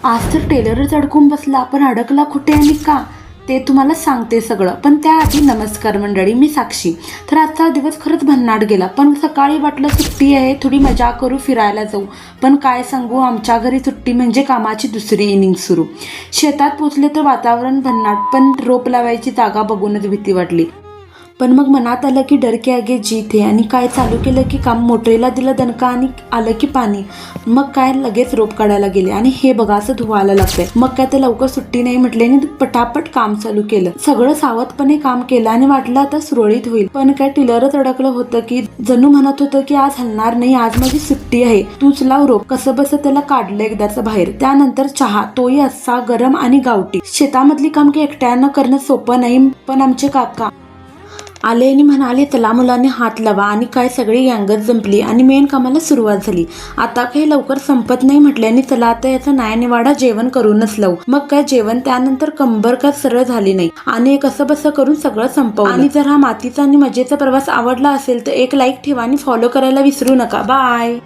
आज तर टेलरच अडकून बसला, पण अडकला कुठे आणि का ते तुम्हाला सांगते सगळं. पण त्याआधी नमस्कार मंडळी, मी साक्षी. तर आजचा दिवस खरंच भन्नाट गेला. पण सकाळी वाटलं सुट्टी आहे, थोडी मजा करू, फिरायला जाऊ. पण काय सांगू, आमच्या घरी सुट्टी म्हणजे कामाची दुसरी इनिंग सुरू. शेतात पोचले तर वातावरण भन्नाट, पण रोप लावायची जागा बघूनच भीती वाटली. पण मग मनात आलं की डर के आगे जीत है, आणि काय चालू केलं की काम. मोटरीला दिलं दणका आणि आलं की पाणी. मग काय लगेच रोप काढायला गेले आणि हे बघा असं धुवायला लागतंय. मग काय ते लवकर सुट्टी नाही म्हटले आणि पटापट काम चालू केलं. सगळं सावधपणे काम केलं आणि वाटलं आता सुरळीत होईल. पण काय टिलरच अडकलं होतं की जणू म्हणत होतं की आज हलणार नाही, आज माझी सुट्टी आहे, तूच लाव रोप. कसं बस त्याला काढलं एकदाच बाहेर. त्यानंतर चहा, तोही असा गरम आणि गावठी. शेतामधली काम की एकट्यानं करणं सोपं नाही. पण आमचे काका आले आणि म्हणाले चला मुलांनी हात लावा, आणि काय सगळी गँगच जंपली आणि मेन कामाला सुरुवात झाली. आता काही लवकर संपत नाही म्हटले आणि चला आता याचा न्यायनिवाडा जेवण करूनच लावू. मग काय जेवण, त्यानंतर कंबर काय सरळ झाली नाही आणि कसं बसं करून सगळं संपवलं. आणि जर हा मातीचा आणि मजेचा प्रवास आवडला असेल तर एक लाईक ठेवा आणि फॉलो करायला विसरू नका. बाय.